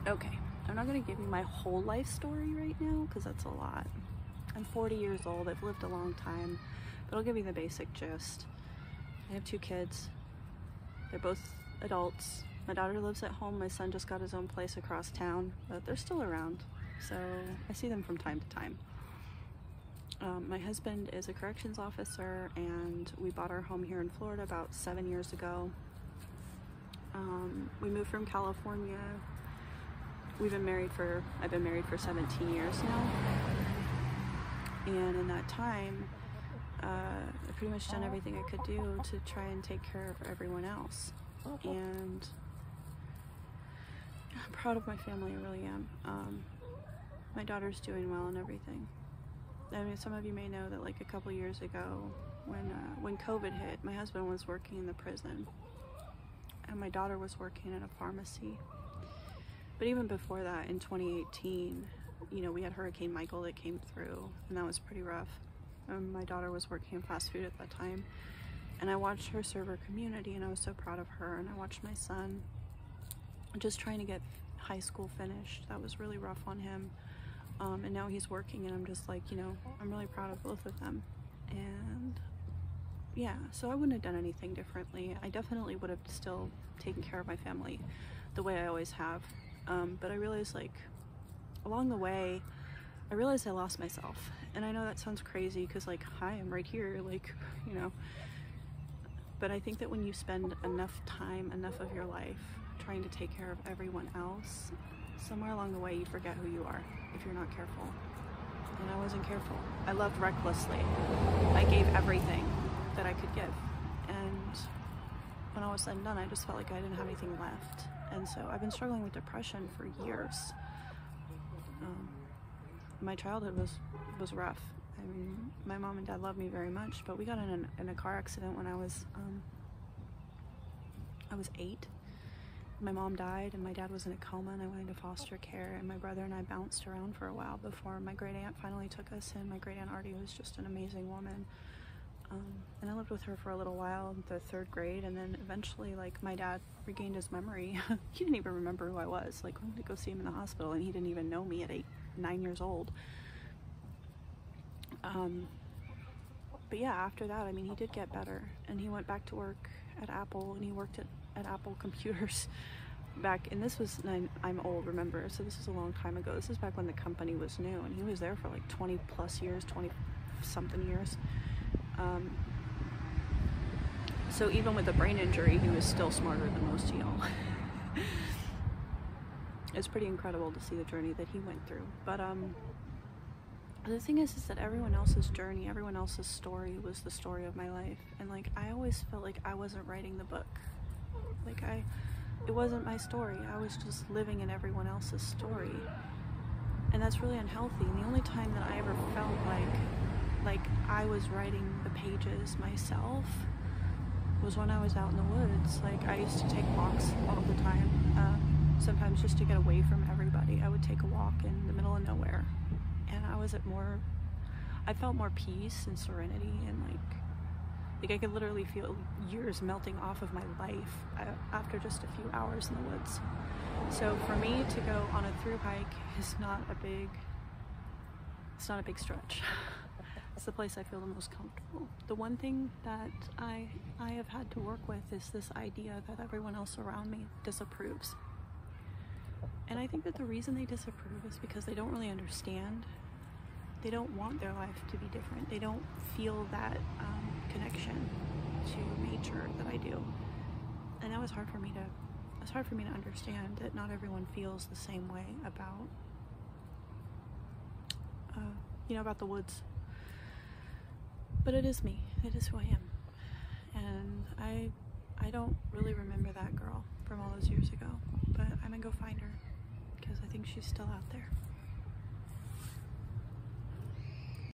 Okay, I'm not going to give you my whole life story right now because that's a lot. I'm 40 years old, I've lived a long time, but I'll give you the basic gist. I have 2 kids. They're both adults. My daughter lives at home, my son just got his own place across town, but they're still around, so I see them from time to time. My husband is a corrections officer, and we bought our home here in Florida about 7 years ago. We moved from California. I've been married for 17 years now, and in that time I've pretty much done everything I could do to try and take care of everyone else, and I'm proud of my family, I really am. My daughter's doing well and everything. I mean, some of you may know that like a couple years ago when COVID hit, my husband was working in the prison and my daughter was working in a pharmacy. But even before that, in 2018, you know, we had Hurricane Michael that came through, and that was pretty rough. My daughter was working in fast food at that time, and I watched her serve her community, and I was so proud of her. And I watched my son just trying to get high school finished. That was really rough on him. And now he's working, and I'm just like, you know, I'm really proud of both of them. And yeah, so I wouldn't have done anything differently. I definitely would have still taken care of my family the way I always have. But I realized, like, along the way, I realized I lost myself. And I know that sounds crazy because, like, hi, I'm right here, like, you know. But I think that when you spend enough time, enough of your life trying to take care of everyone else, somewhere along the way you forget who you are if you're not careful. And I wasn't careful. I loved recklessly. I gave everything that I could give. And when all was said and done, I just felt like I didn't have anything left. And so I've been struggling with depression for years. My childhood was rough. I mean, my mom and dad loved me very much, but we got in a car accident when I was 8. My mom died, and my dad was in a coma, and I went into foster care, and my brother and I bounced around for a while before my great aunt finally took us in. My great aunt Artie was just an amazing woman. And I lived with her for a little while, the 3rd grade, and then eventually, like, my dad regained his memory. He didn't even remember who I was. Like, we went to go see him in the hospital, and he didn't even know me at 9 years old. But yeah, after that, I mean, he did get better, and he went back to work at Apple, and he worked at Apple Computers back, and this was, I'm old, remember, so this was a long time ago. This is back when the company was new, and he was there for like 20 plus years, 20 something years. So even with a brain injury, he was still smarter than most of y'all. It's pretty incredible to see the journey that he went through. But the thing is that everyone else's journey, everyone else's story was the story of my life. And like, I always felt like I wasn't writing the book. Like it wasn't my story. I was just living in everyone else's story. And that's really unhealthy. And the only time that I ever felt like I was writing the pages myself was when I was out in the woods. Like, I used to take walks all the time, sometimes just to get away from everybody. I would take a walk in the middle of nowhere, and I felt more peace and serenity, and like I could literally feel years melting off of my life after just a few hours in the woods. So for me to go on a through hike is not a big stretch. It's the place I feel the most comfortable. The one thing that I have had to work with is this idea that everyone else around me disapproves. And I think that the reason they disapprove is because they don't really understand. They don't want their life to be different. They don't feel that connection to nature that I do. And that was hard for me to understand, that not everyone feels the same way about about the woods. But it is me. It is who I am. And I don't really remember that girl from all those years ago, but I'm gonna go find her because I think she's still out there.